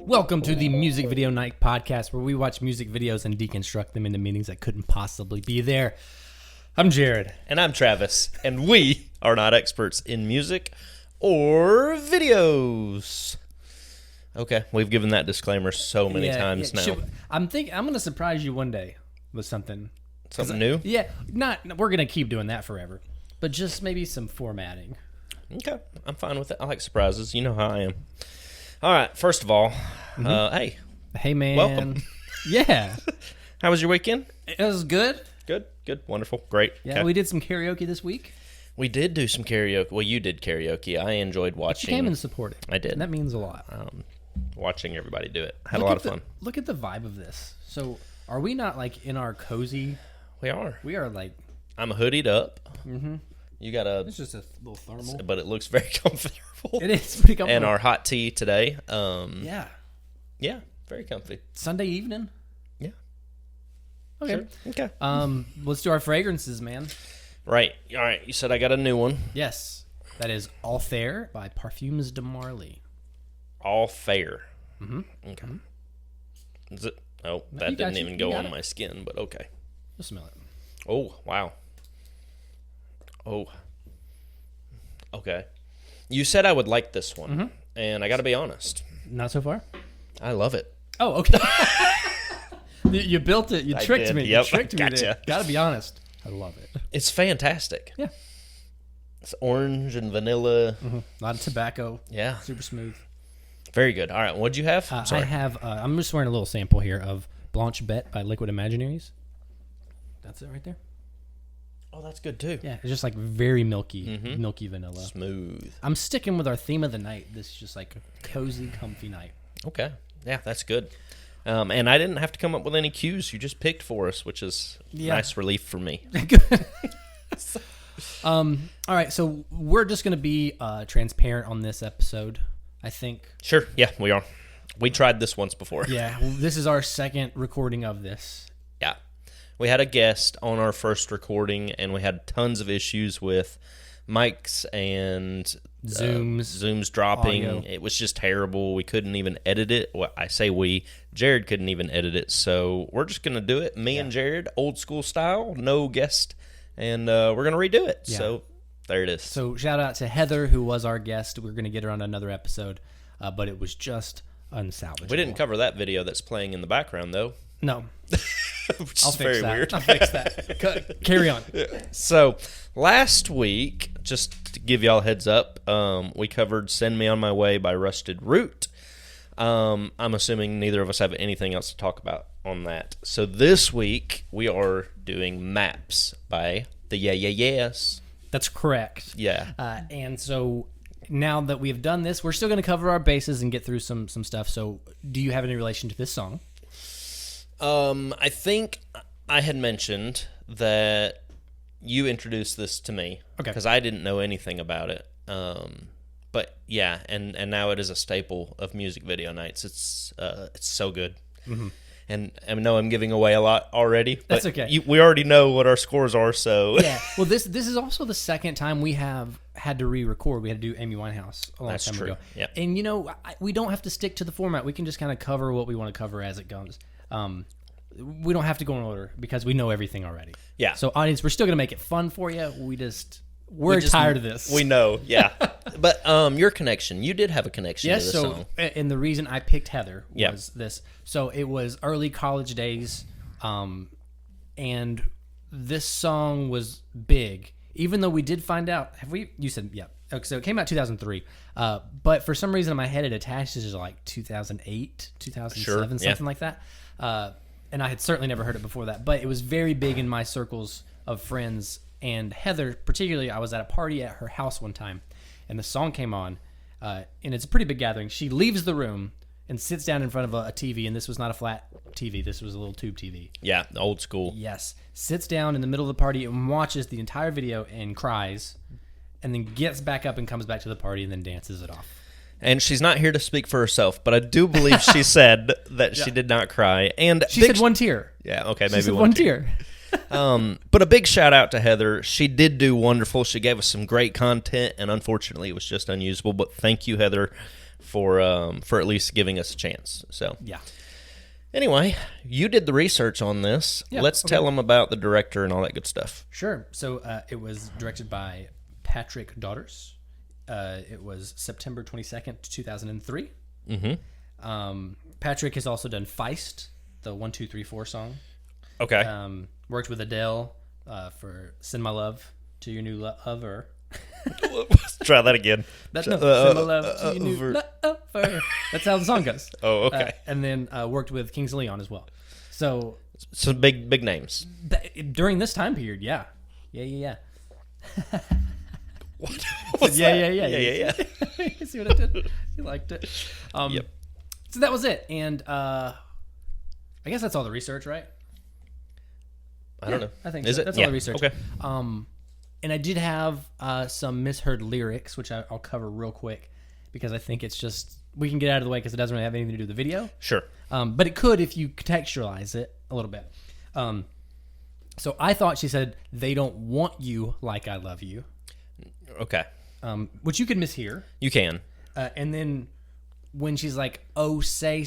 Welcome to the Music Video Night podcast, where we watch music videos and deconstruct them into meanings that couldn't possibly be there. I'm Jared. And I'm Travis. And we are not experts in music or videos. Okay, we've given that disclaimer so many times now. I'm going to surprise you one day with something. Something new? Yeah, we're going to keep doing that forever. But just maybe some formatting. Okay, I'm fine with it. I like surprises. You know how I am. All right, first of all, hey. Hey, man. Welcome. Yeah. How was your weekend? It was good. Good, wonderful, great. Yeah, okay. We did some karaoke this week. We did do some karaoke. Well, you did karaoke. I enjoyed watching. But you came and supported. I did. And that means a lot. Watching everybody do it. Had a lot of fun. Look at the vibe of this. So, are we not like in our cozy? We are. We are like. I'm hoodied up. Mm-hmm. You got a. It's just a little thermal. But it looks very comfortable. It is pretty comfortable. And our hot tea today. Yeah, very comfy. Sunday evening. Yeah. Okay. Sure. Okay. Let's do our fragrances, man. Right. All right. You said I got a new one. Yes. That is All Fair by Parfums de Marly. All Fair. Mm-hmm. Okay. Is it? Oh, that didn't even go on my skin, but okay. Just smell it. Oh, wow. Oh. Okay. You said I would like this one, and I got to be honest. Not so far? I love it. Oh, okay. You built it. You tricked me. Yep, you tricked me. Gotcha. Got to be honest. I love it. It's fantastic. Yeah. It's orange and vanilla. Mm-hmm. A lot of tobacco. Yeah. Super smooth. Very good. All right. What'd you have? I have, I'm just wearing a little sample here of Blanche Bette by Liquid Imaginaries. That's it right there. Oh, that's good too. Yeah, it's just like very milky, milky vanilla. Smooth. I'm sticking with our theme of the night. This is just like a cozy, comfy night. Okay. Yeah, that's good. And I didn't have to come up with any cues. You just picked for us, which is nice relief for me. Good. All right, so we're just going to be transparent on this episode, I think. Sure. Yeah, we are. We tried this once before. Yeah, this is our second recording of this. Yeah. We had a guest on our first recording, and we had tons of issues with mics and Zooms dropping. Audio. It was just terrible. We couldn't even edit it. Well, I say we. Jared couldn't even edit it, so we're just going to do it. Me and Jared, old school style, no guest, and we're going to redo it. Yeah. So there it is. So shout out to Heather, who was our guest. We're going to get her on another episode, but it was just unsalvageable. We didn't cover that video that's playing in the background, though. No. Which I'll is fix very that. weird. I'll fix that. Carry on. So last week, just to give y'all a heads up, we covered Send Me On My Way by Rusted Root. I'm assuming neither of us have anything else to talk about on that. So this week, we are doing Maps by the Yeah Yeah Yeahs. That's correct. Yeah. And so now that we've done this, we're still going to cover our bases and get through some stuff. So do you have any relation to this song? I think I had mentioned that you introduced this to me. Okay. Because I didn't know anything about it. But yeah, and now it is a staple of music video nights. It's so good. Mm-hmm. And I know I'm giving away a lot already. But that's okay. We already know what our scores are, so yeah. Well, this is also the second time we have had to re-record. We had to do Amy Winehouse a long time ago. Yep. And we don't have to stick to the format. We can just kind of cover what we want to cover as it goes. We don't have to go in order because we know everything already. Yeah. So audience, we're still going to make it fun for you. We're tired of this. We know, yeah. But your connection, you did have a connection to this song. And the reason I picked Heather was this. So it was early college days, and this song was big. Even though we did find out, you said, yeah. Okay, so it came out 2003. But for some reason in my head it attaches to like 2008, 2007, something like that. And I had certainly never heard it before that. But it was very big in my circles of friends. And Heather, particularly, I was at a party at her house one time, and the song came on, and it's a pretty big gathering. She leaves the room and sits down in front of a TV, and this was not a flat TV. This was a little tube TV. Yeah, old school. Yes. Sits down in the middle of the party and watches the entire video and cries, and then gets back up and comes back to the party and then dances it off. And she's not here to speak for herself, but I do believe she said that she did not cry. And she said one tear. Yeah, okay, maybe she said one tear. But a big shout out to Heather. She did do wonderful. She gave us some great content, and unfortunately it was just unusable. But thank you, Heather, for at least giving us a chance. So Yeah. anyway, you did the research on this. Yeah, Let's tell them about the director and all that good stuff. Sure. So it was directed by Patrick Daughters. It was September 22nd, 2003. Patrick has also done Feist, the 1, 2, 3, 4 song. Okay. Worked with Adele for Send My Love to Your New Lover. Let's try that again. Send My Love to Your New Lover. That's how the song goes. Oh, okay. And then worked with Kings of Leon as well. So some big names. During this time period, yeah. What? Yeah. See what I did? You liked it. Yep. So that was it. And I guess that's all the research, right? I don't know. I think Is so. it? That's all the research. Okay. And I did have some misheard lyrics, which I'll cover real quick because I think it's just, we can get out of the way because it doesn't really have anything to do with the video. Sure. But it could if you contextualize it a little bit. So I thought she said, "They don't want you like I love you." Okay. Which you could mishear. You can. And then when she's like, "Oh, say,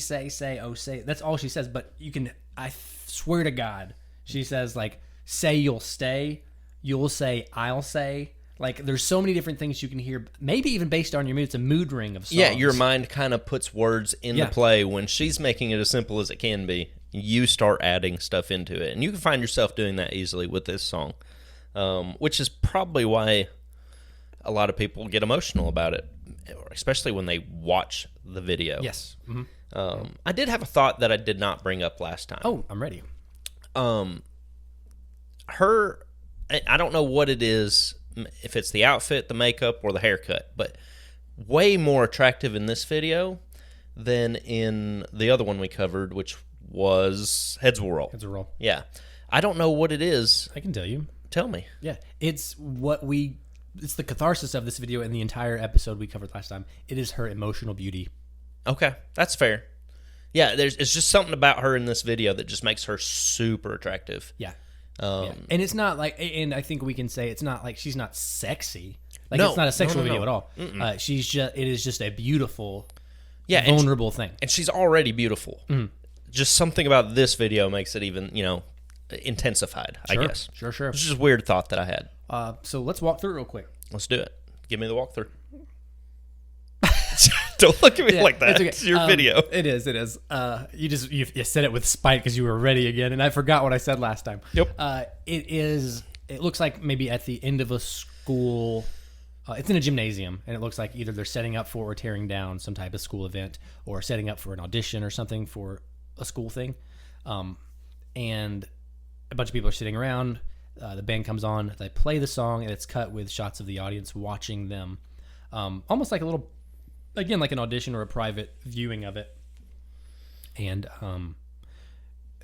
oh, say," that's all she says. But you can, I swear to God, she says like, "Say you'll stay," "You'll say," "I'll say." Like, there's so many different things you can hear. Maybe even based on your mood, it's a mood ring of songs. Yeah, your mind kind of puts words into play when she's making it as simple as it can be. You start adding stuff into it, and you can find yourself doing that easily with this song, which is probably why a lot of people get emotional about it, especially when they watch the video. Yes. Mm-hmm. I did have a thought that I did not bring up last time. Oh, I'm ready. I don't know what it is, if it's the outfit, the makeup, or the haircut, but way more attractive in this video than in the other one we covered, which was Heads Will Roll. Heads Will Roll. Yeah. I don't know what it is. I can tell you. Tell me. Yeah. It's the catharsis of this video and the entire episode we covered last time. It is her emotional beauty. Okay. That's fair. Yeah, it's just something about her in this video that just makes her super attractive. Yeah. And it's not like, and I think we can say it's not like she's not sexy. Like, it's not a sexual video at all. It is just a beautiful, vulnerable thing. And she's already beautiful. Just something about this video makes it even, intensified, I guess. Sure. It's just a weird thought that I had. So let's walk through it real quick. Let's do it. Give me the walkthrough. Don't look at me like that. It's your video. It is. You said it with spite because you were ready again, and I forgot what I said last time. Yep. It looks like maybe at the end of a school. It's in a gymnasium, and it looks like either they're setting up for or tearing down some type of school event, or setting up for an audition or something for a school thing. And a bunch of people are sitting around. The band comes on. They play the song, and it's cut with shots of the audience watching them, almost like a little. Again, like an audition or a private viewing of it. And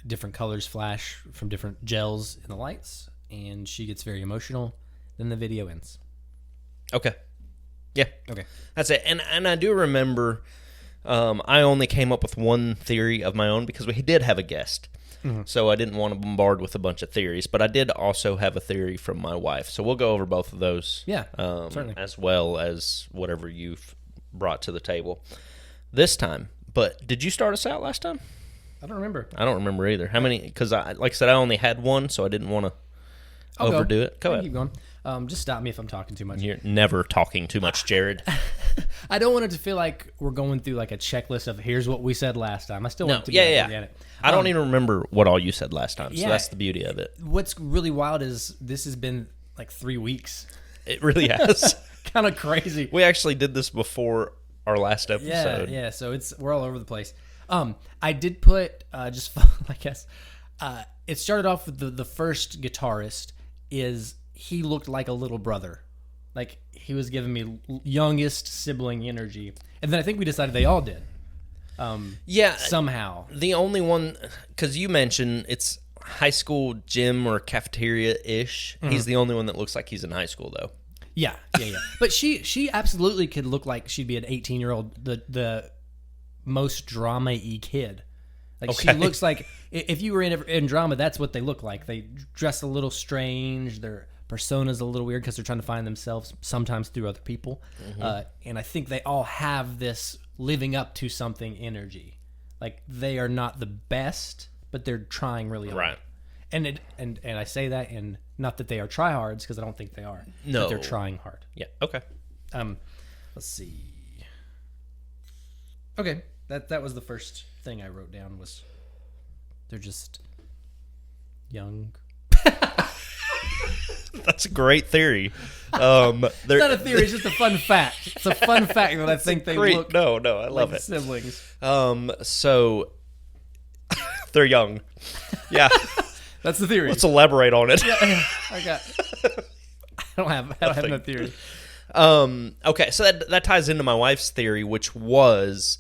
different colors flash from different gels in the lights, and she gets very emotional. Then the video ends. Okay. Yeah. Okay. That's it. And I do remember I only came up with one theory of my own because we did have a guest. So I didn't want to bombard with a bunch of theories, but I did also have a theory from my wife. So we'll go over both of those. Yeah, certainly. As well as whatever you've brought to the table this time. But did you start us out last time? I don't remember. I don't remember either. How many? Because like I said, I only had one, so I didn't want to overdo it. Go ahead. Keep going. Just stop me if I'm talking too much. You're never talking too much, Jared. I don't want it to feel like we're going through like a checklist of here's what we said last time. I still want it to be organic. I don't even remember what all you said last time, so that's the beauty of it. What's really wild is this has been like 3 weeks. It really has. Kind of crazy. We actually did this before our last episode. Yeah. So we're all over the place. I did put just fun, I guess. It started off with the first guitarist is he looked like a little brother, like he was giving me youngest sibling energy, and then I think we decided they all did. Somehow the only one, because you mentioned it's high school gym or cafeteria ish. He's the only one that looks like he's in high school though. Yeah. But she absolutely could look like she'd be an 18-year-old, the most drama-y kid. Like she looks like if you were in drama, that's what they look like. They dress a little strange. Their persona's a little weird because they're trying to find themselves sometimes through other people. And I think they all have this living up to something energy. Like they are not the best, but they're trying really hard. Right. And I say that in not that they are tryhards, because I don't think they are. No. But they're trying hard. Yeah. Okay. Let's see. Okay, that was the first thing I wrote down was they're just young. That's a great theory. It's not a theory, it's just a fun fact. It's a fun fact that I think they look No, I love like it. siblings. So they're young. Yeah. That's the theory. Let's elaborate on it. I don't have that theory. Okay, so that ties into my wife's theory, which was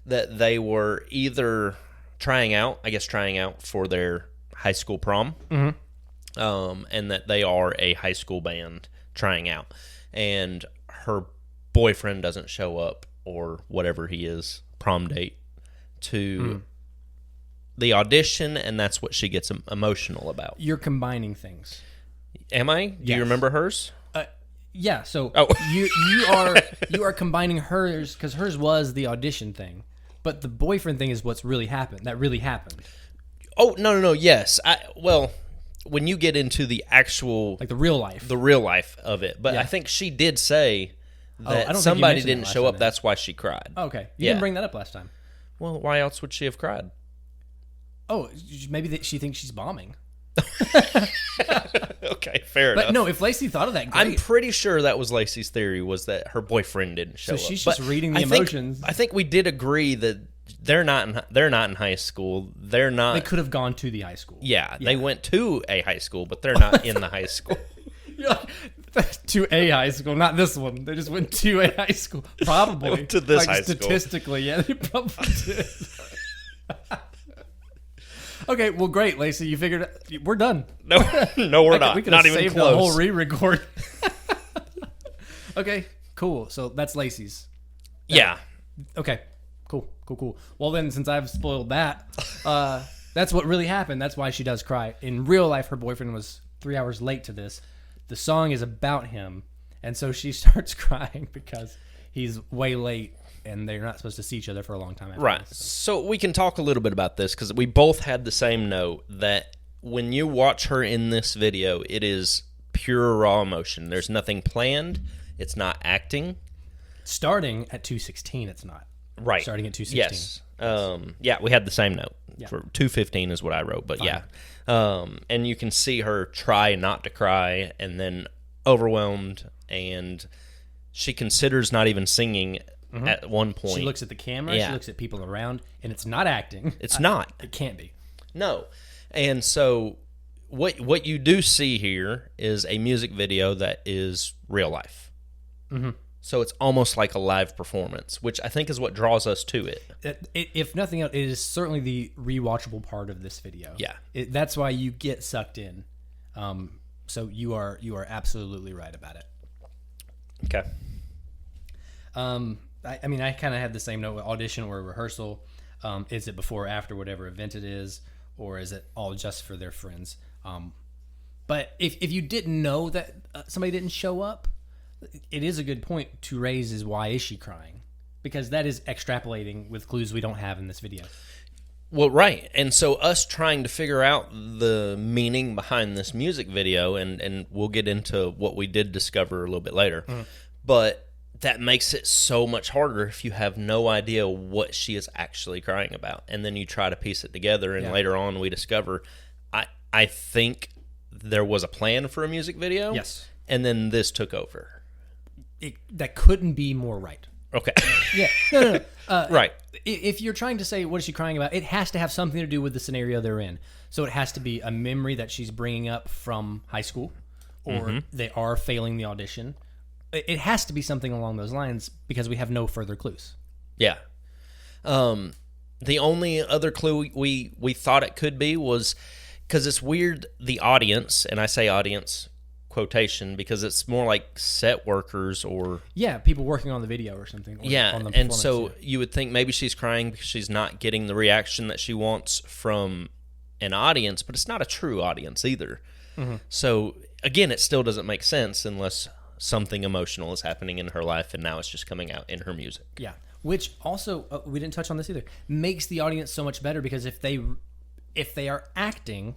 that they were either trying out for their high school prom, and that they are a high school band trying out, and her boyfriend doesn't show up, or whatever he is, prom date, to the audition, and that's what she gets emotional about. You're combining things. Am I? Do you remember hers? Yeah, so Oh. you are combining hers, because hers was the audition thing, but the boyfriend thing is what's really happened. That really happened. Oh, no, yes. Well, when you get into the actual... Like the real life of it. But Yeah. I think she did say I don't that think you somebody mentioned that didn't last show time up. then. That's why she cried. Okay. You Yeah. didn't bring that up last time. Well, why else would she have cried? Oh, maybe she thinks she's bombing. Okay, fair enough. But no, if Lacey thought of that, great. I'm pretty sure that was Lacey's theory, was that her boyfriend didn't show up. So she's But just reading the I think- emotions. I think we did agree that they're not in high school. They're not... They could have gone to the high school. Yeah, they went to a high school, but they're not in the high school. You're like, to a high school, not this one. They just went to a high school. Probably. They went to this high school. Statistically, yeah, they probably did. Okay, well, great, Lacey. You figured it. We're done. No, we're not. We could Not have even saved close. the whole re-record. Okay, cool. So that's Lacey's. Yeah. Okay, cool. Well, then, since I've spoiled that, that's what really happened. That's why she does cry. In real life, her boyfriend was 3 hours late to this. The song is about him, and so she starts crying because he's way late, and they're not supposed to see each other for a long time after Right. this, So we can talk a little bit about this, because we both had the same note that when you watch her in this video, it is pure raw emotion. There's nothing planned. It's not acting. Starting at 2:16, it's not. Right. Starting at 2:16. Yes. Yeah, we had the same note. Yeah. For 2:15 is what I wrote, but Fine. yeah. And you can see her try not to cry, and then overwhelmed, and she considers not even singing at one point. She looks at the camera, Yeah. she looks at people around, and it's not acting. It's not. It can't be. No. And so what you do see here is a music video that is real life. So it's almost like a live performance, which I think is what draws us to it. If nothing else, it is certainly the rewatchable part of this video. Yeah. That's why you get sucked in. So you are absolutely right about it. Okay. I mean, I kind of had the same note with audition or rehearsal. Is it before or after whatever event it is, or is it all just for their friends? But if you didn't know that somebody didn't show up, it is a good point to raise is why is she crying? Because that is extrapolating with clues we don't have in this video. Well, right. And so us trying to figure out the meaning behind this music video, and we'll get into what we did discover a little bit later, but that makes it so much harder if you have no idea what she is actually crying about. And then you try to piece it together, and later on we discover, I think there was a plan for a music video. Yes. And then this took over. That couldn't be more right. Okay. Yeah. No. Right. If you're trying to say what is she crying about, it has to have something to do with the scenario they're in. So it has to be a memory that she's bringing up from high school, or they are failing the audition. It has to be something along those lines because we have no further clues. Yeah. The only other clue we thought it could be was, because it's weird, the audience, and I say audience quotation because it's more like set workers or... Yeah, people working on the video or something. Or Yeah, on the and so performance, you would think maybe she's crying because she's not getting the reaction that she wants from an audience, but it's not a true audience either. So, again, it still doesn't make sense unless something emotional is happening in her life, and now it's just coming out in her music. Yeah. Which also, we didn't touch on this either, makes the audience so much better because if they are acting,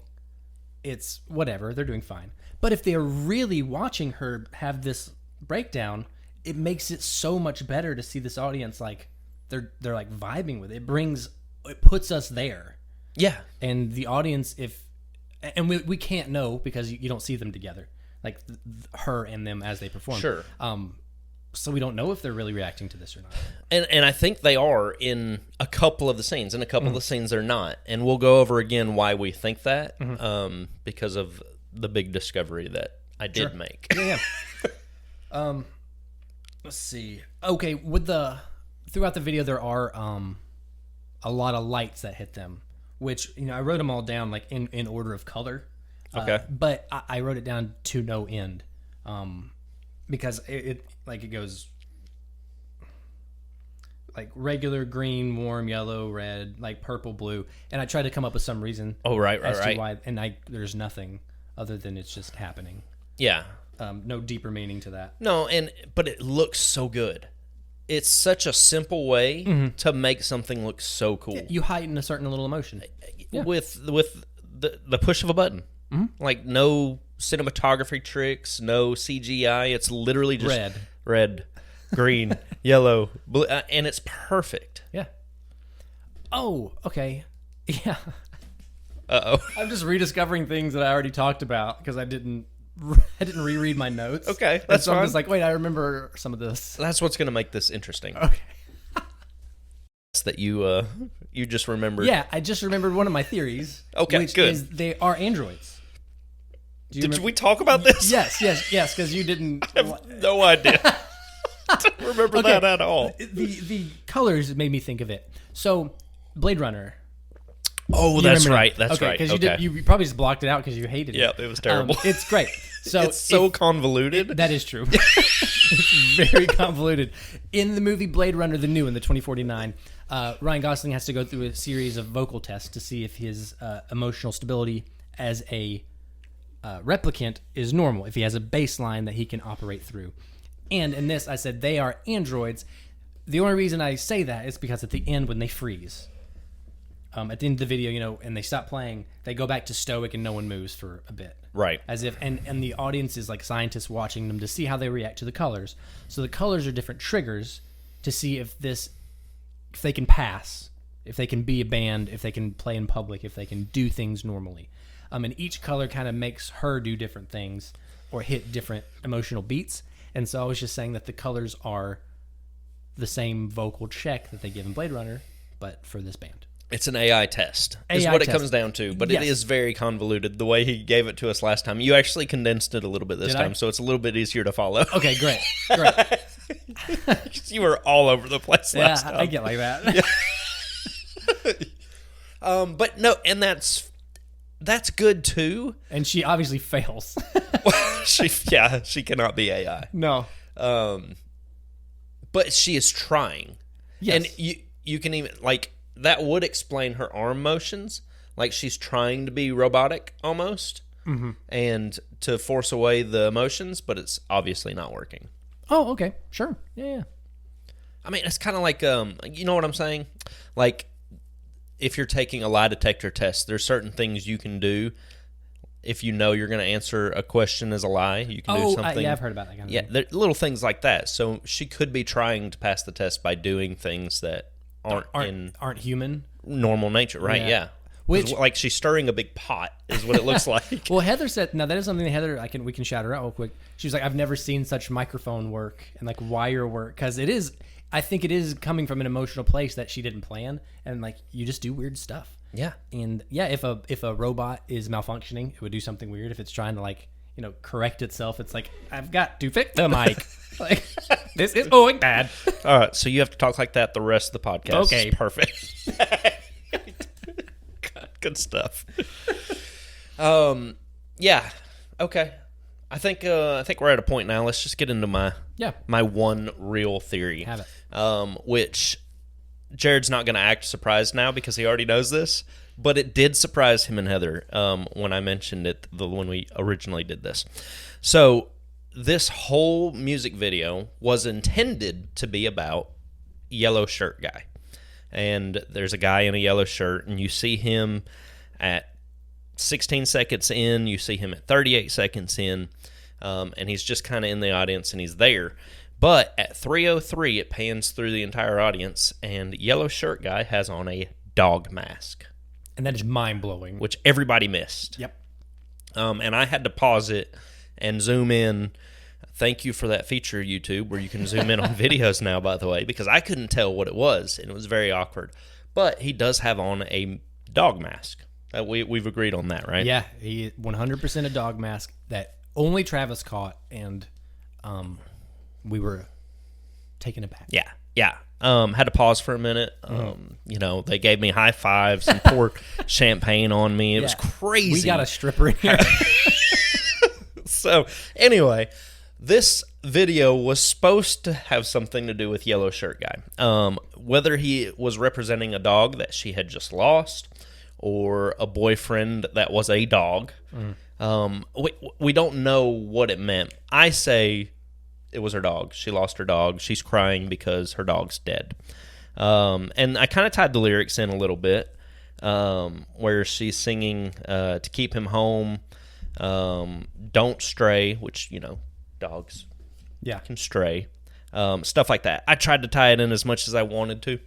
it's whatever, they're doing fine. But if they are really watching her have this breakdown, it makes it so much better to see this audience like they're like vibing with it. It puts us there. Yeah. And the audience, and we can't know because you don't see them together, like her and them as they perform. Sure. So we don't know if they're really reacting to this or not. And I think they are in a couple of the scenes. In a couple of the scenes, they're not. And we'll go over again why we think that, because of the big discovery that I did make. Yeah. Let's see. Okay, throughout the video, there are a lot of lights that hit them, which I wrote them all down like in order of color. Okay. But I wrote it down to no end, because it goes like regular, green, warm, yellow, red, like purple, blue, and I tried to come up with some reason. Oh, right. To why, and there's nothing other than it's just happening. Yeah. No deeper meaning to that. No, but it looks so good. It's such a simple way to make something look so cool. You heighten a certain little emotion with the push of a button. Like no cinematography tricks, no CGI. It's literally just red, green, yellow, blue, and it's perfect. Yeah. Oh, okay. Yeah. Uh-oh. I'm just rediscovering things that I already talked about because I didn't reread my notes. Okay, that's fine. I'm just like, wait, I remember some of this. That's what's going to make this interesting. Okay. That you just remembered. Yeah, I just remembered one of my theories. Okay, which good. Is they are androids. Did we talk about this? Yes, because you didn't. I have no idea. I don't remember that at all. The colors made me think of it. So, Blade Runner. Oh, that's right. That's right. Because you probably just blocked it out because you hated it. Yeah, it was terrible. It's great. So it's so convoluted. That is true. It's very convoluted. In the movie Blade Runner, the new one, the 2049, Ryan Gosling has to go through a series of vocal tests to see if his emotional stability as a replicant is normal, if he has a baseline that he can operate through. And in this, I said they are androids. The only reason I say that is because at the end, when they freeze, at the end of the video, and they stop playing, they go back to stoic and no one moves for a bit. Right. As if, and the audience is like scientists watching them to see how they react to the colors. So the colors are different triggers to see if they can pass, if they can be a band, if they can play in public, if they can do things normally. And each color kind of makes her do different things or hit different emotional beats. And so I was just saying that the colors are the same vocal check that they give in Blade Runner, but for this band. It's an AI test, is what it comes down to. But yes. It is very convoluted the way he gave it to us last time. You actually condensed it a little bit this time, so it's a little bit easier to follow. Okay, great. You were all over the place last time. Yeah, I get like that. Yeah. But no, and that's good too. And she obviously fails. She cannot be AI. No. But she is trying. Yes. And you can even, like, that would explain her arm motions. Like, she's trying to be robotic almost. Mm-hmm. And to force away the emotions, but it's obviously not working. Oh, okay. Sure. Yeah. I mean, it's kind of like, you know what I'm saying? Like, if you're taking a lie detector test, there's certain things you can do. If you know you're going to answer a question as a lie, you can do something. Yeah, I've heard about that kind of thing. Yeah, little things like that. So she could be trying to pass the test by doing things that aren't human, normal nature, right? Yeah. Which, like, she's stirring a big pot, is what it looks like. Well, Heather said, now that is something that Heather, we can shout her out real quick. She was like, I've never seen such microphone work and like wire work, because I think it is coming from an emotional place that she didn't plan, and like you just do weird stuff. Yeah. And yeah, if a robot is malfunctioning, it would do something weird. If it's trying to like, correct itself, it's like, I've got to fix the mic. Like, this is going bad. All right, so you have to talk like that the rest of the podcast. Okay. Perfect. Good stuff. Yeah. Okay. I think we're at a point now. Let's just get into my one real theory. Have it. Which Jared's not going to act surprised now because he already knows this, but it did surprise him and Heather when I mentioned it when we originally did this. So this whole music video was intended to be about yellow shirt guy. And there's a guy in a yellow shirt, and you see him at 16 seconds in, you see him at 38 seconds in, and he's just kind of in the audience, and he's there. But at 3:03, it pans through the entire audience, and yellow shirt guy has on a dog mask. And that is mind-blowing. Which everybody missed. Yep. And I had to pause it and zoom in. Thank you for that feature, YouTube, where you can zoom in on videos now, by the way, because I couldn't tell what it was, and it was very awkward. But he does have on a dog mask. We've agreed on that, right? Yeah, he 100% a dog mask that only Travis caught, and we were taken aback. Yeah. Had to pause for a minute. They gave me high fives and poured champagne on me. It was crazy. We got a stripper in here. So, anyway, this video was supposed to have something to do with yellow shirt guy. Whether he was representing a dog that she had just lost or a boyfriend that was a dog, we don't know what it meant. I say it was her dog. She lost her dog. She's crying because her dog's dead. And I kind of tied the lyrics in a little bit, where she's singing to keep him home, don't stray, which, dogs can stray, stuff like that. I tried to tie it in as much as I wanted to.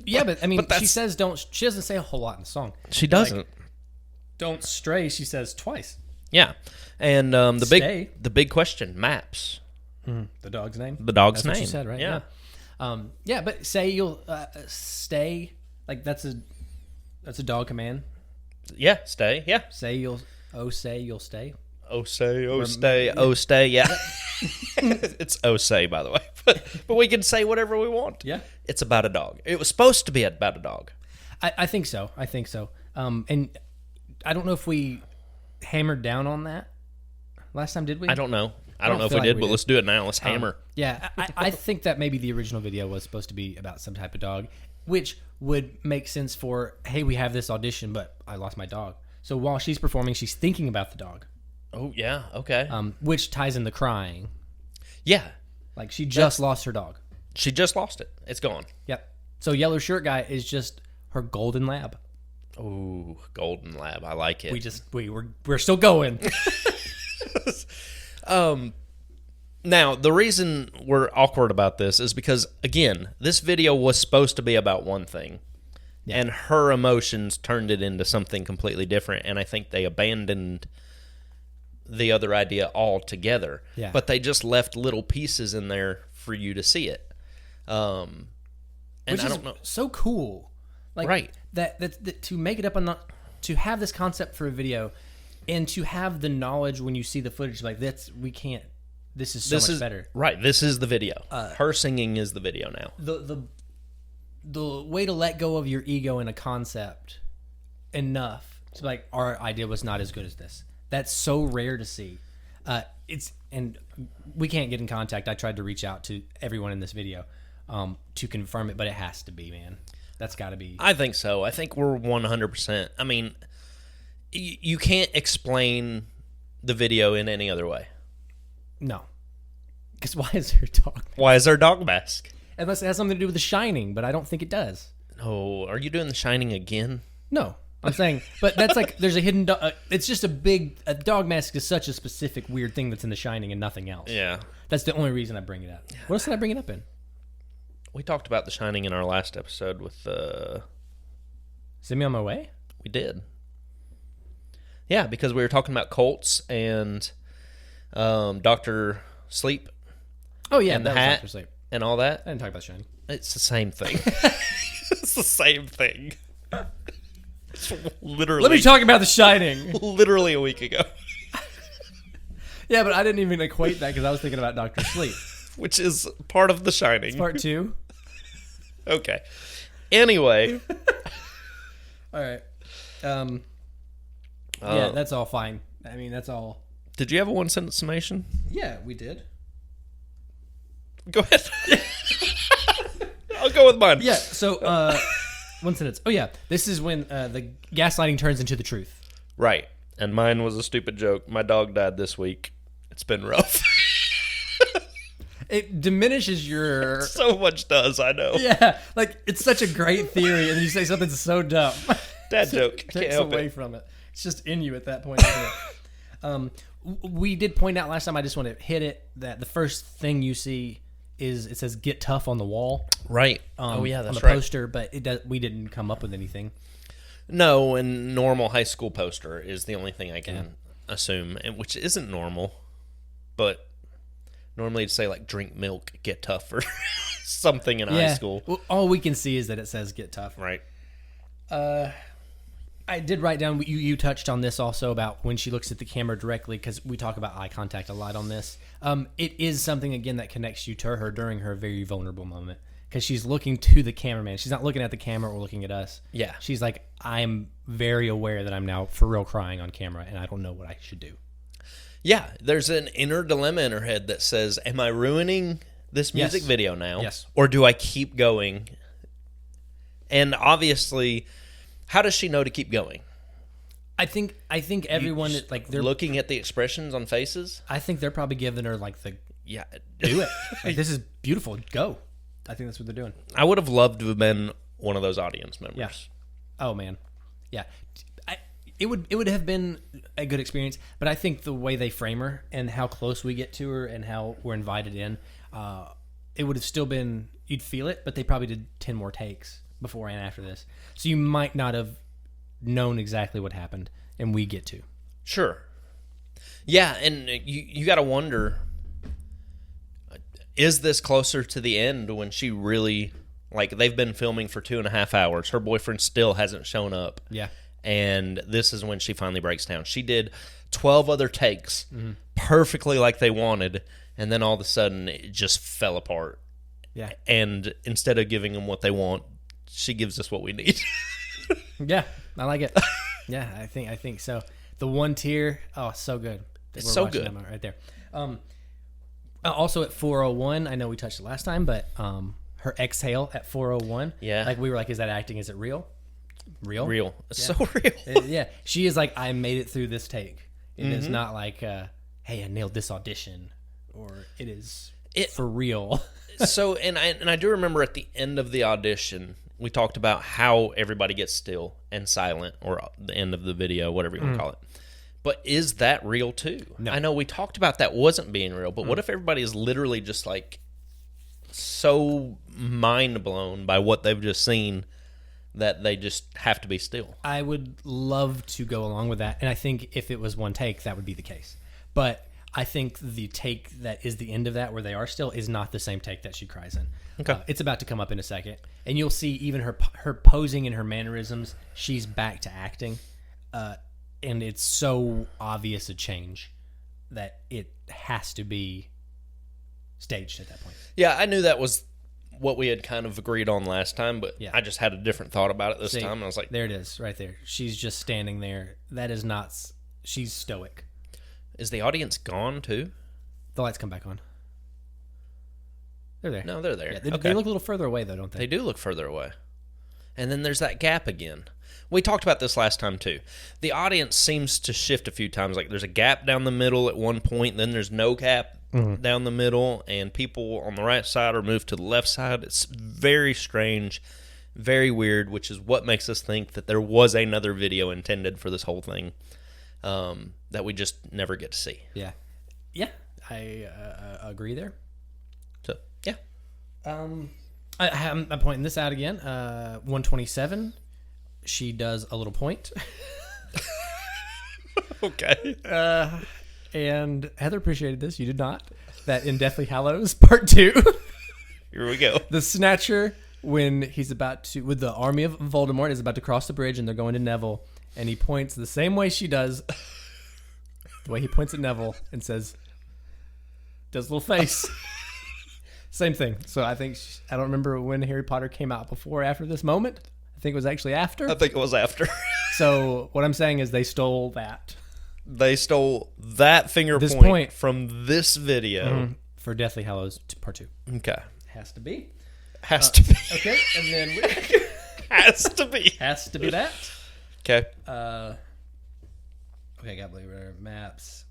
Yeah, but I mean, she says she doesn't say a whole lot in the song. She doesn't. Like, don't stray, she says twice. Yeah. And the big question, maps. The dog's name? The dog's That's name. What she said, right? Yeah. But say you'll stay, like that's a dog command. Yeah, stay. Yeah. Say you'll stay. Stay, yeah. It's say, by the way. But we can say whatever we want. Yeah. It's about a dog. It was supposed to be about a dog. I think so. And I don't know if we hammered down on that last time, did we? I don't know. I don't know if we did, but let's do it now. Let's hammer. Yeah, I think that maybe the original video was supposed to be about some type of dog, which would make sense for, hey, we have this audition, but I lost my dog. So while she's performing, she's thinking about the dog. Oh, yeah. Okay. Which ties in the crying. Yeah. Like she just lost her dog. She just lost it. It's gone. Yep. So yellow shirt guy is just her golden lab. Ooh, golden lab. I like it. We're still going. Now, the reason we're awkward about this is because, again, this video was supposed to be about one thing, and her emotions turned it into something completely different, and I think they abandoned the other idea altogether. Yeah. But they just left little pieces in there for you to see it. And Which I is don't know. so cool. Like, right. That to make it up and to have this concept for a video, and to have the knowledge when you see the footage, like this is much better. Right. This is the video. Her singing is the video now. The way to let go of your ego in a concept enough to be like, our idea was not as good as this. That's so rare to see. And we can't get in contact. I tried to reach out to everyone in this video to confirm it, but it has to be, man. That's got to be. I think so. I think we're 100%. I mean, you can't explain the video in any other way. No. Because why is there a dog mask? Why is there a dog mask? Unless it has something to do with The Shining, but I don't think it does. Oh, are you doing The Shining again? No. I'm saying, but that's like, there's a hidden dog. It's just a dog mask is such a specific weird thing that's in The Shining and nothing else. Yeah. That's the only reason I bring it up. What else did I bring it up in? We talked about The Shining in our last episode with Send Me On My Way? We did. Yeah, because we were talking about cults and Dr. Sleep. Oh, yeah. And the hat Dr. Sleep. And all that. I didn't talk about Shining. It's the same thing. It's the same thing. It's literally. Let me talk about The Shining. Literally a week ago. Yeah, but I didn't even equate that because I was thinking about Dr. Sleep. Which is part of The Shining. It's part 2. Okay. Anyway. All right. Yeah, that's all fine. I mean, that's all. Did you have a one-sentence summation? Yeah, we did. Go ahead. I'll go with mine. Yeah, so one sentence. Oh, yeah. This is when the gaslighting turns into the truth. Right. And mine was a stupid joke. My dog died this week. It's been rough. It diminishes your... So much does, I know. Yeah, like, it's such a great theory, and you say something so dumb. Dad joke. Can't Takes help away it. from it. It's just in you at that point. Isn't it? We did point out last time, I just want to hit it, that the first thing you see is it says "Get Tough" on the wall. Right. On the right. poster, but we didn't come up with anything. No, and normal high school poster is the only thing I can assume, and which isn't normal, but normally it'd say like drink milk, get tough, or something in high school. Well, all we can see is that it says "Get Tough." Right. I did write down, you touched on this also about when she looks at the camera directly, because we talk about eye contact a lot on this. It is something, again, that connects you to her during her very vulnerable moment, because she's looking to the cameraman. She's not looking at the camera or looking at us. Yeah. She's like, I'm very aware that I'm now for real crying on camera, and I don't know what I should do. Yeah, there's an inner dilemma in her head that says, am I ruining this music video now? Yes. Or do I keep going? And obviously, how does she know to keep going? I think everyone, like, they're looking at the expressions on faces? I think they're probably giving her, like, the Yeah. do it. Like, this is beautiful. Go. I think that's what they're doing. I would have loved to have been one of those audience members. Yeah. Oh, man. Yeah. It would have been a good experience, but I think the way they frame her and how close we get to her and how we're invited in, it would have still been, you'd feel it, but they probably did 10 more takes before and after this. So you might not have known exactly what happened, and we get to. Sure. Yeah, and you got to wonder, is this closer to the end when she really, like, they've been filming for 2.5 hours. Her boyfriend still hasn't shown up. Yeah. And this is when she finally breaks down. She did 12 other takes perfectly like they wanted, and then all of a sudden it just fell apart. Yeah. And instead of giving them what they want, she gives us what we need. Yeah, I like it. Yeah, I think so. The one tear, oh, so good. It's so good. Right there. Also at 4:01, I know we touched it last time, but her exhale at 4:01. Yeah. Like, we were like, is that acting? Is it real? Real. It's so real. Yeah. She is like, I made it through this take. It is not like, hey, I nailed this audition, or it is for real. So, and I do remember at the end of the audition, we talked about how everybody gets still and silent, or the end of the video, whatever you want to call it. But is that real too? No. I know we talked about that wasn't being real, but what if everybody is literally just like so mind blown by what they've just seen that they just have to be still? I would love to go along with that, and I think if it was one take, that would be the case. But I think the take that is the end of that, where they are still, is not the same take that she cries in. Okay. It's about to come up in a second, and you'll see even her posing and her mannerisms. She's back to acting, and it's so obvious a change that it has to be staged at that point. Yeah, I knew that was what we had kind of agreed on last time, but Yeah. I just had a different thought about it this See, time. And I was like, there it is, right there. She's just standing there. That is not. She's stoic. is the audience gone too? The lights come back on. They're there. No, they're there. Yeah, they Okay. look a little further away, though, don't they? They do look further away. And then there's that gap again. We talked about this last time too. The audience seems to shift a few times. Like, there's a gap down the middle at one point, then there's no gap down the middle, and people on the right side are moved to the left side. It's very strange, very weird, which is what makes us think that there was another video intended for this whole thing that we just never get to see. Yeah. Yeah, I agree there. So, yeah. I'm pointing this out again. 127, she does a little point. Okay. And Heather appreciated this. You did not. That in Deathly Hallows Part 2. Here we go. The Snatcher, when he's about to, with the army of Voldemort, is about to cross the bridge and they're going to Neville, and he points the same way she does, the way he points at Neville, and says, does a little face. Same thing. So I think, I don't remember when Harry Potter came out, before or after this moment. I think it was actually after. I think it was after. So what I'm saying is they stole that. They stole that finger This point point. from this video. For Deathly Hallows Part 2. Okay. Has to be. Has to be. Okay, and then Has to be. has to be that. Okay. Okay, got Blade Runner maps.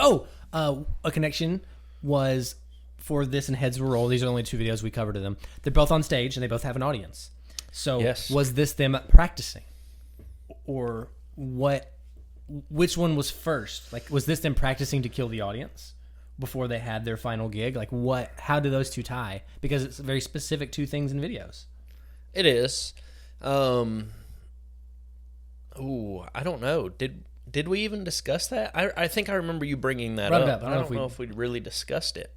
Oh, a connection was for this and Heads Will Roll, these are only 2 videos we covered of them. They're both on stage and they both have an audience. So was this them practicing? Or what? Which one was first? Like, was this them practicing to kill the audience before they had their final gig? Like, what? How do those two tie? Because it's very specific to things in videos. It is. I don't know. Did we even discuss that? I think I remember you bringing that up. I don't know if we really discussed it.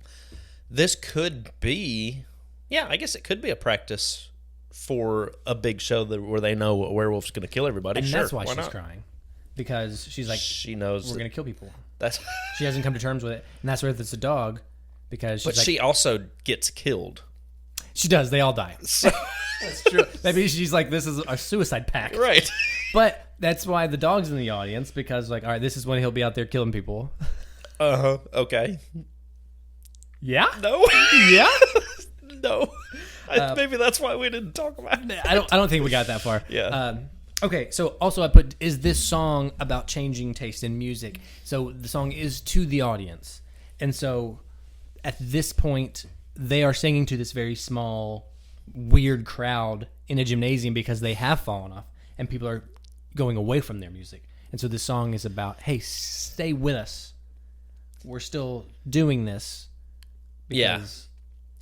This could be, I guess it could be a practice for a big show where they know a werewolf's going to kill everybody. And that's why she's crying. Because she's like, she knows we're going to kill people. That's she hasn't come to terms with it. And that's where it's a dog. Because but she also gets killed. She does. They all die. So, that's true. Maybe she's like, this is a suicide pact. Right. But that's why the dog's in the audience. Because, like, all right, this is when he'll be out there killing people. Uh-huh. Okay. Yeah? No. Yeah? No. Maybe that's why we didn't talk about it. I don't think we got that far. Yeah. Okay, so also I put, is this song about changing taste in music? So the song is to the audience. And so at this point, they are singing to this very small, weird crowd in a gymnasium because they have fallen off and people are going away from their music. And so this song is about, hey, stay with us. We're still doing this. Because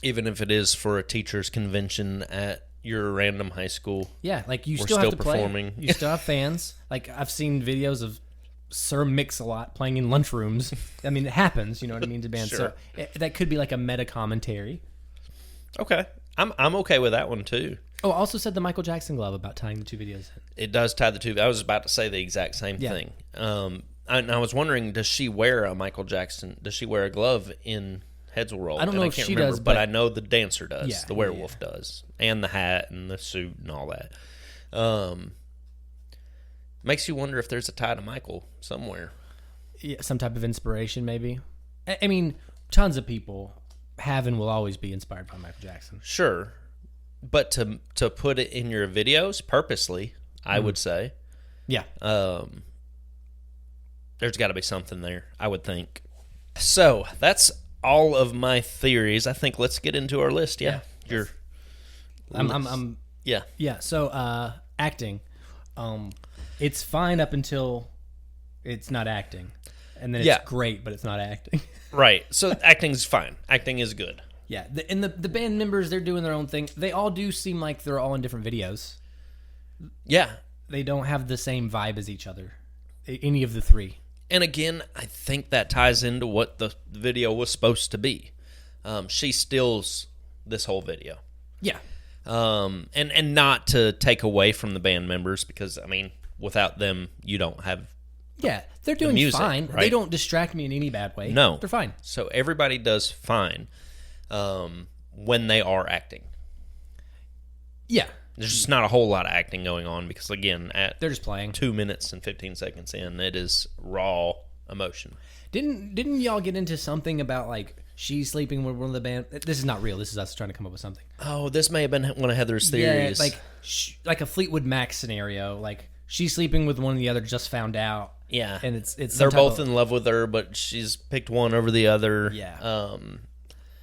even if it is for a teacher's convention at your random high school. Yeah, like you still have to performing. Play. You still have fans. Like I've seen videos of Sir Mix-a-Lot playing in lunchrooms. I mean, it happens. You know what I mean to bands. Sure. So that could be like a meta commentary. Okay, I'm okay with that one too. Oh, I also said the Michael Jackson glove about tying the 2 videos in. It does tie the 2. I was about to say the exact same thing. I was wondering, does she wear a Michael Jackson? Does she wear a glove in Heads Will Roll? I don't know if she does, but I know the dancer does. Yeah, the werewolf does, and the hat and the suit and all that. Makes you wonder if there's a tie to Michael somewhere. Yeah, some type of inspiration, maybe. I mean, tons of people have and will always be inspired by Michael Jackson. Sure, but to put it in your videos purposely, I would say, there's got to be something there. I would think. So that's all of my theories. I think let's get into our list. Yeah. So acting. It's fine up until it's not acting. And then it's great, but it's not acting. Right. So acting's fine. Acting is good. Yeah. And the band members, they're doing their own thing. They all do seem like they're all in different videos. Yeah. They don't have the same vibe as each other. Any of the 3. And again, I think that ties into what the video was supposed to be. She steals this whole video. Yeah. And not to take away from the band members, because, I mean, without them, you don't have they're doing music, fine. Right? They don't distract me in any bad way. No. They're fine. So everybody does fine when they are acting. Yeah. There's just not a whole lot of acting going on because, again, they're just playing. 2 minutes and 15 seconds in, it is raw emotion. Didn't y'all get into something about, like, she's sleeping with one of the band? This is not real. This is us trying to come up with something. Oh, this may have been one of Heather's theories. Yeah, like a Fleetwood Mac scenario. Like, she's sleeping with one of the other, just found out. Yeah. And it's they're both in love with her, but she's picked one over the other. Yeah.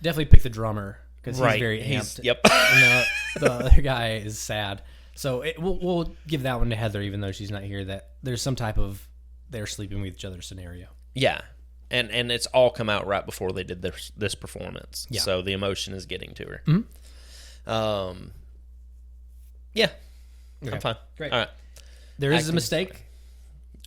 Definitely pick the drummer. Because he's very amped. Yep. And the other guy is sad. So we'll give that one to Heather, even though she's not here, that there's some type of they're sleeping with each other scenario. Yeah. And it's all come out right before they did this performance. Yeah. So the emotion is getting to her. Mm-hmm. Yeah. Okay. I'm fine. Great. All right. There is a mistake.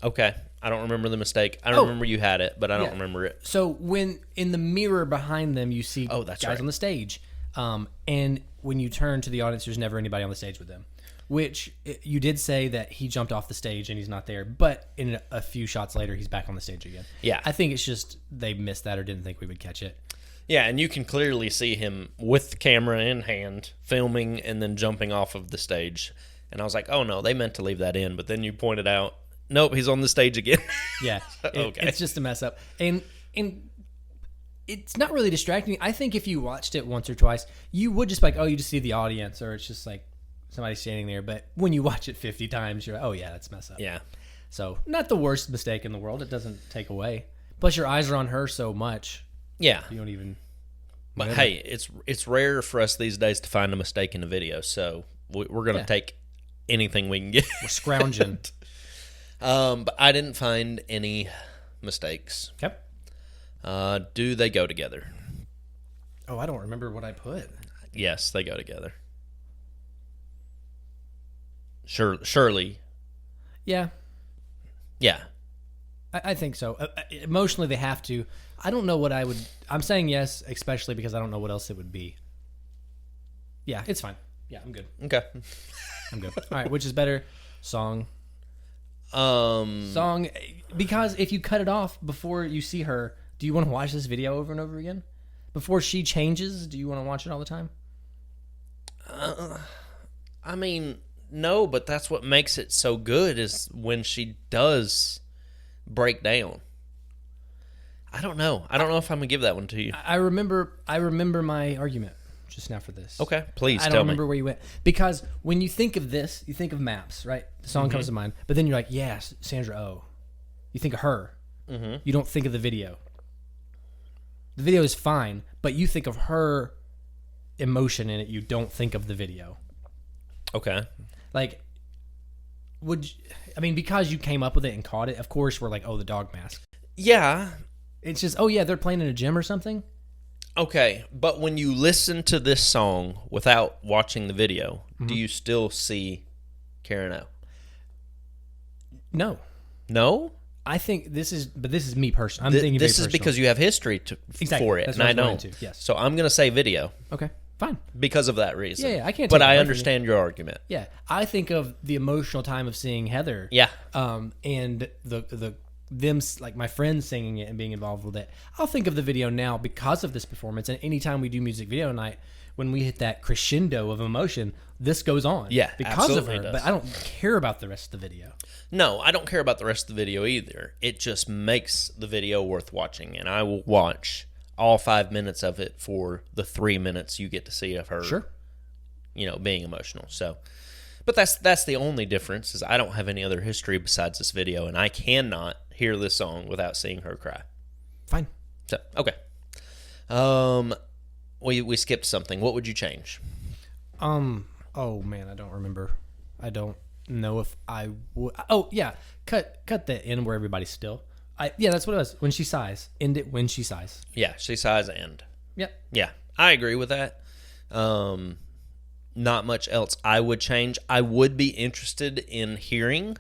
Okay. I don't remember the mistake. I don't remember you had it, but I don't remember it. So when in the mirror behind them, you see guys on the stage. And when you turn to the audience, there's never anybody on the stage with them. Which you did say that he jumped off the stage and he's not there. But in a few shots later, he's back on the stage again. Yeah. I think it's just they missed that or didn't think we would catch it. Yeah, and you can clearly see him with the camera in hand, filming and then jumping off of the stage. And I was like, oh no, they meant to leave that in. But then you pointed out, nope, he's on the stage again. Yeah, okay. It's just a mess up. And it's not really distracting. I think if you watched it once or twice, you would just be like, oh, you just see the audience, or it's just like somebody standing there. But when you watch it 50 times, you're like, oh, yeah, that's mess up. Yeah. So not the worst mistake in the world. It doesn't take away. Plus, your eyes are on her so much. Yeah. You don't even... But hey, it's rare for us these days to find a mistake in a video, so we're going to take anything we can get. We're scrounging. But I didn't find any mistakes. Okay. Do they go together? Oh, I don't remember what I put. Yes, they go together. Surely. Yeah. Yeah. I think so. Emotionally, they have to. I don't know what I would... I'm saying yes, especially because I don't know what else it would be. Yeah, it's fine. Yeah, I'm good. Okay. I'm good. All right, which is better? Song. Song, because if you cut it off before you see her, do you want to watch this video over and over again? Before she changes, do you want to watch it all the time? I mean, no, but that's what makes it so good is when she does break down. I don't know. I don't know if I'm going to give that one to you. I remember my argument just now for this. Okay, please tell me. I don't remember where you went. Because when you think of this, you think of Maps, right? The song comes to mind. But then you're like, yes, Sandra Oh. You think of her. Mm-hmm. You don't think of the video. The video is fine, but you think of her emotion in it. You don't think of the video. Okay. Like, because you came up with it and caught it, of course we're like, oh, the dog mask. Yeah. It's just, oh, yeah, they're playing in a gym or something. Okay, but when you listen to this song without watching the video, do you still see Karen O? No. No? I think this is me personally. I'm thinking this is because you have history for it, That's and I don't. Yes. So I'm going to say video. Okay, fine. Because of that reason. Yeah, I can't. But I understand your argument. Yeah, I think of the emotional time of seeing Heather. Yeah. And them, like my friends singing it and being involved with it. I'll think of the video now because of this performance. And anytime we do music video night, when we hit that crescendo of emotion, this goes on. Yeah, because of her. does. But I don't care about the rest of the video. No, I don't care about the rest of the video either. It just makes the video worth watching, and I will watch all 5 minutes of it for the 3 minutes you get to see of her. Sure. Being emotional. So, but that's the only difference is I don't have any other history besides this video, and I cannot hear this song without seeing her cry. Fine. So, okay. We skipped something. What would you change? Oh man, I don't remember. I don't know if I would. Oh yeah, cut the end where everybody's still. That's what it was. When she sighs, end it when she sighs. Yeah, she sighs. End. Yep. Yeah, I agree with that. Not much else I would change. I would be interested in hearing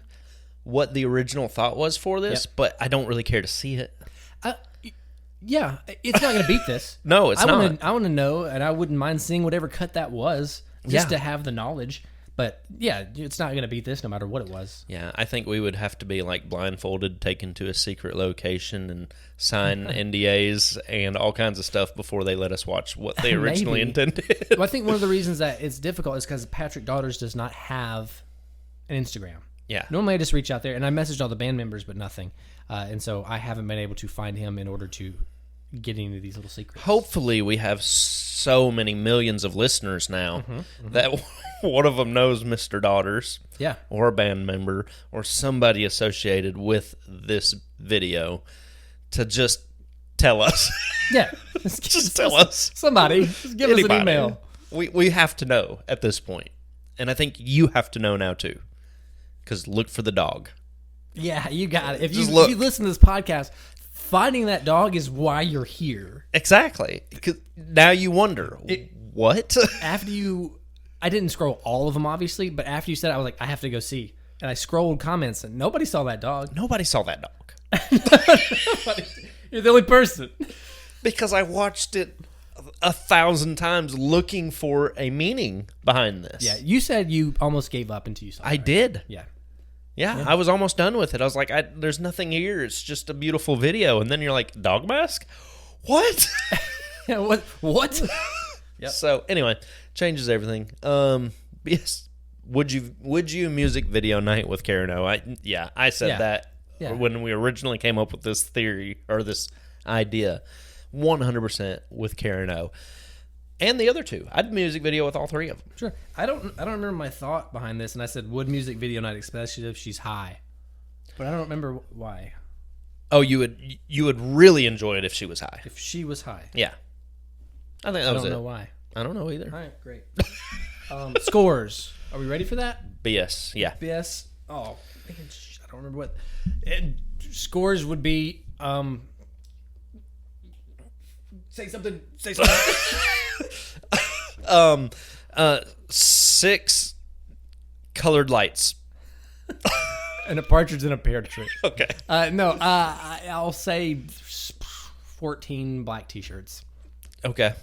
what the original thought was for this, but I don't really care to see it. Yeah, it's not going to beat this. No, it's not. I want to know, and I wouldn't mind seeing whatever cut that was, just to have the knowledge. But yeah, it's not going to beat this no matter what it was. Yeah, I think we would have to be like blindfolded, taken to a secret location, and sign NDAs and all kinds of stuff before they let us watch what they originally intended. Well, I think one of the reasons that it's difficult is because Patrick Daughters does not have an Instagram. Yeah. Normally I just reach out there, and I messaged all the band members, but nothing. And so I haven't been able to find him in order to get into these little secrets. Hopefully we have so many millions of listeners now that one of them knows Mr. Daughters, or a band member, or somebody associated with this video to just tell us. Yeah. Just tell us. Somebody. Just give us an email. We have to know at this point. And I think you have to know now too. Because look for the dog. Yeah, you got it. If you listen to this podcast, finding that dog is why you're here. Exactly. Because now you wonder, what? I didn't scroll all of them, obviously, but after you said it, I was like, I have to go see. And I scrolled comments, and nobody saw that dog. Nobody saw that dog. You're the only person. Because I watched it 1,000 times looking for a meaning behind this. Yeah, you said you almost gave up until you saw it. I did. Yeah, I was almost done with it. I was like, there's nothing here. It's just a beautiful video. And then you're like, dog mask? What? What? Yep. So anyway, changes everything. Yes. Would you music video night with Karen O? I said that when we originally came up with this theory or this idea. 100% with Karen O. And the other two. I'd music video with all three of them. Sure. I don't remember my thought behind this, and I said, would music video night, especially if she's high. But I don't remember why. Oh, you would really enjoy it if she was high. If she was high. Yeah. I think that was it. I don't know why. I don't know either. All right, great. Scores. Are we ready for that? BS. Yeah. BS. Oh, I don't remember what. Scores would be. Say something. 6 colored lights. And a partridge in a pear tree. Okay. No, I'll say 14 black t-shirts. Okay.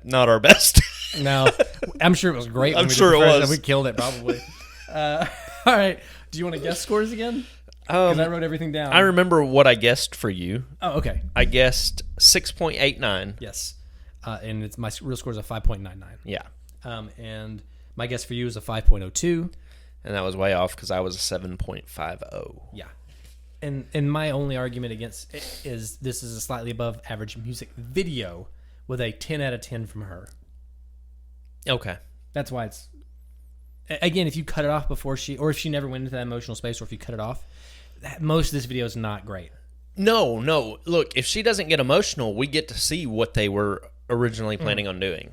Not our best. No, I'm sure it was great. I'm sure it was. We killed it probably. All right. Do you want to guess scores again? Because I wrote everything down. I remember what I guessed for you. Oh, okay. I guessed 6.89. Yes. And my real score is a 5.99. Yeah. And my guess for you is a 5.02. And that was way off because I was a 7.50. Yeah. And my only argument against it is this is a slightly above average music video with a 10 out of 10 from her. Okay. That's why it's... Again, if you cut it off before or if she never went into that emotional space, or if you cut it off, most of this video is not great. No. Look, if she doesn't get emotional, we get to see what they were originally planning on doing.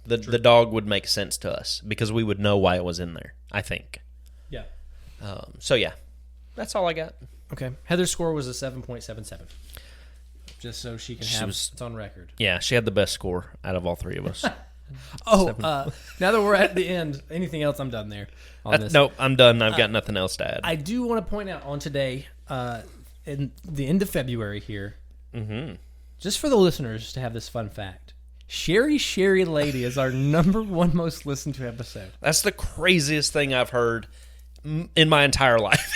The dog would make sense to us because we would know why it was in there, I think. Yeah. So, yeah. That's all I got. Okay. Heather's score was a 7.77. Just so she can have it's on record. Yeah, she had the best score out of all three of us. Now that we're at the end, anything else? I'm done there. Nope, I'm done. I've got nothing else to add. I do want to point out on today, in the end of February here, just for the listeners to have this fun fact. Sherry Lady is our #1 most listened to episode. That's the craziest thing I've heard in my entire life.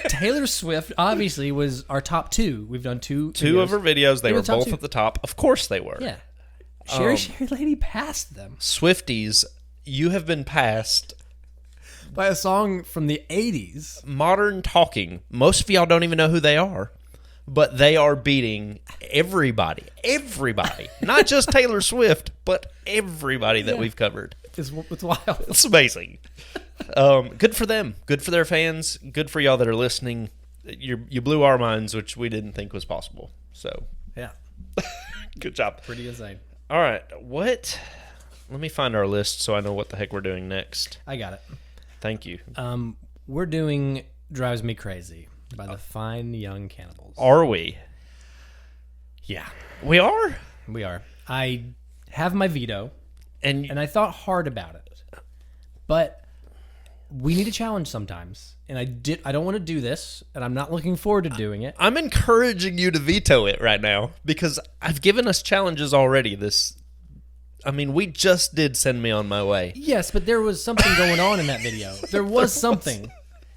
Taylor Swift obviously was our top 2. We've done two of her videos. They were both 2. at the top. Of course they were. Yeah. Sherry Lady passed them. Swifties, you have been passed by a song from the 80s. Modern Talking. Most of y'all don't even know who they are, but they are beating everybody. Everybody. Not just Taylor Swift, but everybody that we've covered. It's wild. It's amazing. Good for them. Good for their fans. Good for y'all that are listening. You blew our minds, which we didn't think was possible. So, yeah. Good job. Pretty insane. All right. What? Let me find our list so I know what the heck we're doing next. I got it. Thank you. We're doing Drives Me Crazy by the Fine Young Cannibals. Are we? Yeah. We are? We are. I have my veto, and I thought hard about it. But we need a challenge sometimes. And I don't want to do this, and I'm not looking forward to doing it. I'm encouraging you to veto it right now because I've given us challenges already. We just did Send Me On My Way. Yes, but there was something going on in that video. There was something.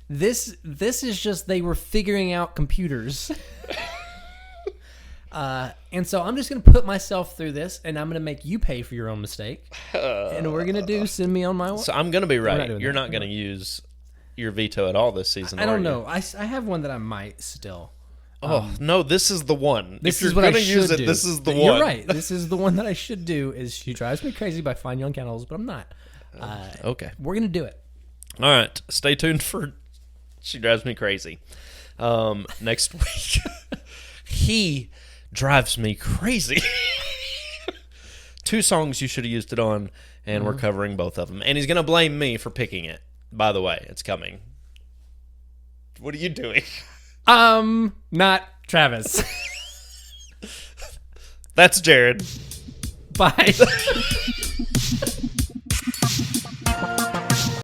This is just they were figuring out computers. And so I'm just going to put myself through this, and I'm going to make you pay for your own mistake. And we're going to do Send Me On My Way. So I'm going to be right. You're not going to use your veto at all this season, I don't know. I have one that I might still. No, this is the one. This if you're is what going I to should use it, do. this is the one. You're right. This is the one that I should do is She Drives Me Crazy by Fine Young Cannibals, but I'm not. Okay. We're going to do it. All right. Stay tuned for She Drives Me Crazy. Next week, He Drives Me Crazy. 2 songs you should have used it on, and we're covering both of them. And he's going to blame me for picking it. By the way, it's coming. What are you doing? Not Travis. That's Jared. Bye.